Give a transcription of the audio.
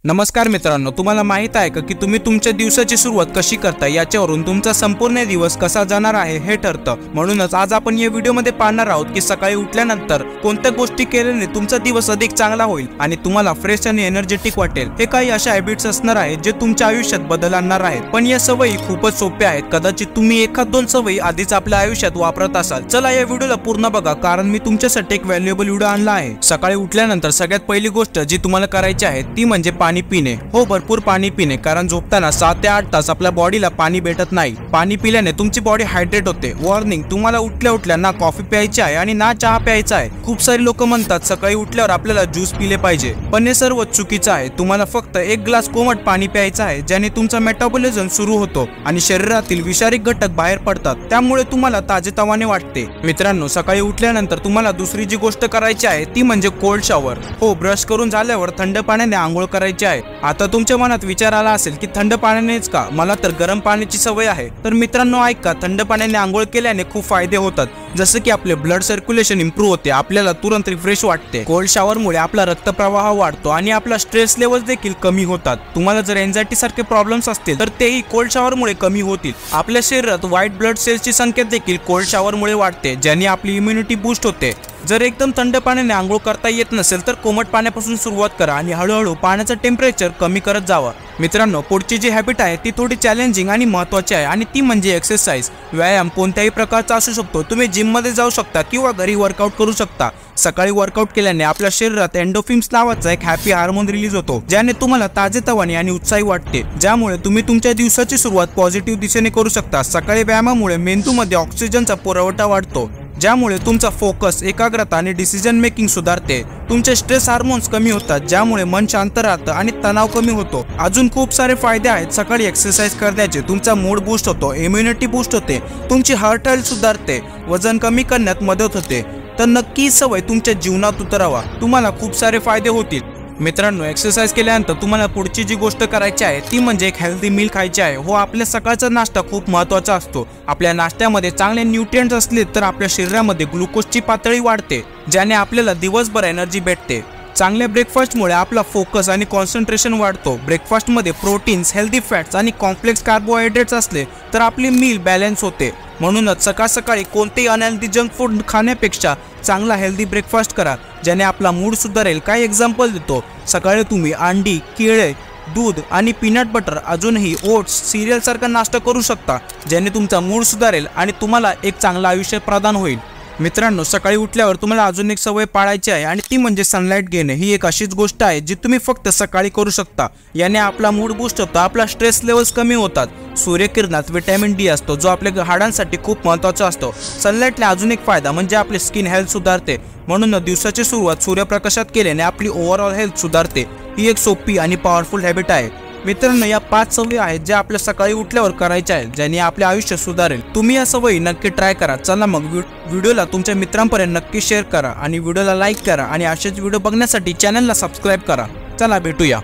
नमस्कार मित्रांनो, तुम्हाला माहित आहे का की तुम्ही तुमच्या दिवसाची सुरुवात कशी करता याच्यावरून तुमचा संपूर्ण दिवस कसा जाणार आहे हे ठरतं। म्हणूनच आज आपण या व्हिडिओमध्ये पाहणार आहोत की सकाळी उठल्यानंतर कोणत्या गोष्टी केल्याने तुमचा दिवस अधिक चांगला होईल आणि तुम्हाला फ्रेश आणि एनर्जेटिक वाटेल। हे काही अशा हॅबिट्स असणार आहेत जे तुमच्या आयुष्यात बदल आणणार आहेत, पण या सवयी खूपच सोप्या आहेत। कदाचित तुम्ही एखाद दोन सवयी आधीच आपल्या आयुष्यात वापरत असाल। चला या व्हिडिओला पूर्ण बघा, कारण मी तुमच्यासाठी एक व्हॅल्युएबल व्हिडिओ आणला आहे। सकाळी उठल्यानंतर सगळ्यात पहिली गोष्ट जी तुम्हाला करायची आहे ती म्हणजे पाणी पिणे। हो, भरपूर पाणी पिणे, कारण झोपताना 7 ते 8 तास आपल्या बॉडीला पाणी भेटत नाही। पाणी पिल्याने तुमची बॉडी हायड्रेट होते। वॉर्निंग, तुम्हाला उठल्या उठल्या ना कॉफी प्यायची आहे आणि ना चहा प्यायचा आहे। खूप सारे लोक म्हणतात सकाळी उठल्यावर आपल्याला ज्यूस पिले पाहिजे, पण हे सर्व चुकीचं आहे। तुम्हाला फक्त 1 ग्लास कोमट पाणी प्यायचं आहे, ज्याने तुमचा मेटाबॉलिझम सुरू होतो आणि शरीरातील विषारी घटक बाहेर पडतात, त्यामुळे तुम्हाला ताजेतवाने वाटते। मित्रांनो, सकाळी उठल्यानंतर तुम्हाला दुसरी जी गोष्ट करायची आहे ती म्हणजे कोल्ड शॉवर। हो, ब्रश करून झाल्यावर थंड पाण्याने आंघोळ करायची आहे। आता तुमच्या मनात विचार आला असेल की थंड पाण्यानेच का, मला तर गरम पाण्याची सवय आहे। तर मित्रांनो ऐका, थंड पाण्याने आंघोळ केल्याने खूप फायदे होतात, जसे की आपले ब्लड सर्क्युलेशन इम्प्रूव्ह होते, आपल्याला तुरंत रिफ्रेश वाटते। कोल्ड शॉवरमुळे आपला रक्तप्रवाह वाढतो आणि आपला स्ट्रेस लेवल देखील कमी होतात। तुम्हाला जर एन्झायटी सारखे प्रॉब्लेम्स असतील तर तेही कोल्ड शॉवरमुळे कमी होतील। आपल्या शरीरात व्हाईट ब्लड सेल्सची संख्या देखील कोल्ड शॉवरमुळे वाढते, ज्याने आपली इम्युनिटी बूस्ट होते। जर एकदम थंड पाण्याने आंघोळ करता येत नसेल तर कोमट पाण्यापासून सुरुवात करा आणि हळूहळू पाण्याचं टेम्परेचर कमी करत जावा। मित्रांनो, पुढची जी हॅबिट आहे ती थोडी चॅलेंजिंग आणि महत्त्वाची आहे आणि ती म्हणजे एक्सरसाइज। व्यायाम कोणत्याही प्रकारचा असू शकतो। तुम्ही जिम मध्ये जाऊ शकता किंवा घरी वर्कआउट करू शकता। सकाळी वर्कआउट केल्याने आपल्या शरीरात एंडोर्फिन्स नावाचा एक हॅपी हार्मोन रिलीज होतो, ज्याने तुम्हाला ताजेतवाने आणि उत्साही वाटते, ज्यामुळे तुम्ही तुमच्या दिवसाची सुरुवात पॉझिटिव्ह दिशेने करू शकता। सकाळी व्यायामामुळे मेंदूमध्ये ऑक्सिजनचा पुरवठा वाढतो, ज्यामुळे तुमचा फोकस, एकाग्रता आणि डिसिजन मेकिंग सुधारते। तुमचे स्ट्रेस हार्मोन्स कमी होतात, ज्यामुळे मन शांत राहतं आणि तणाव कमी होतो। अजून खूप सारे फायदे आहेत सकाळी एक्सरसाइज करण्याचे। तुमचा मूड बूस्ट होतो, इम्युनिटी बूस्ट होते, तुमची हार्ट हेल्थ सुधारते, वजन कमी करण्यात मदत होते। तर नक्की सवय तुमच्या जीवनात उतरवा, तुम्हाला खूप सारे फायदे होतील। मित्रांनो, एक्सरसाइज केल्यानंतर तुम्हाला पुढची जी गोष्ट करायची आहे ती म्हणजे एक हेल्दी मील खायची आहे। हो, आपल्या सकाळचा नाश्ता खूप महत्त्वाचा असतो। आपल्या नाश्त्यामध्ये चांगले न्यूट्रिएंट्स असले तर आपल्या शरीरामध्ये ग्लुकोजची पातळी वाढते, ज्याने आपल्याला दिवसभर एनर्जी भेटते। चांगल्या ब्रेकफास्टमुळे आपला फोकस आणि कॉन्सन्ट्रेशन वाढतो। ब्रेकफास्टमध्ये प्रोटीन्स, हेल्दी फॅट्स आणि कॉम्प्लेक्स कार्बोहायड्रेट्स असले तर आपली मील बॅलन्स होते। म्हणूनच सकाळ सकाळी कोणतेही अनहेल्दी जंक फूड खाण्यापेक्षा चांगला हेल्दी ब्रेकफास्ट करा, ज्याने आपला मूड सुधारेल। काही एक्झाम्पल देतो। सकाळी तुम्ही अंडी, केळे, दूध आणि पीनट बटर, अजूनही ओट्स, सिरियल सारखा नाश्ता करू शकता, ज्याने तुमचा मूड सुधारेल आणि तुम्हाला एक चांगलं आयुष्य प्रदान होईल। मित्रांनो, सकाळी उठल्यावर तुम्हाला अजून एक सवय पाळायची आहे आणि ती म्हणजे सनलाईट घेणे। ही एक अशीच गोष्ट आहे जी तुम्ही फक्त सकाळी करू शकता। याने आपला मूड बूस्ट होतो, आपला स्ट्रेस लेवल्स कमी होतात। सूर्यकिरणात विटॅमिन डी असतो, जो आपल्या हाडांसाठी खूप महत्त्वाचा असतो। सनलाईटने अजून एक फायदा म्हणजे आपली स्किन हेल्थ सुधारते। म्हणून दिवसाची सुरुवात सूर्यप्रकाशात केल्याने आपली ओव्हरऑल हेल्थ सुधारते। ही एक सोपी आणि पॉवरफुल हॅबिट आहे। मित्रांनो, या 5 सवयी आहेत ज्या आपल्या सकाळी उठल्यावर करायच्या आहेत, ज्याने आपले आयुष्य सुधारेल। तुम्ही या सवयी नक्की ट्राय करा। चला मग व्हिडिओला तुमच्या मित्रांपर्यंत नक्की शेअर करा आणि व्हिडिओला लाईक करा आणि असेच व्हिडिओ बघण्यासाठी चॅनलला सबस्क्राईब करा। चला भेटूया।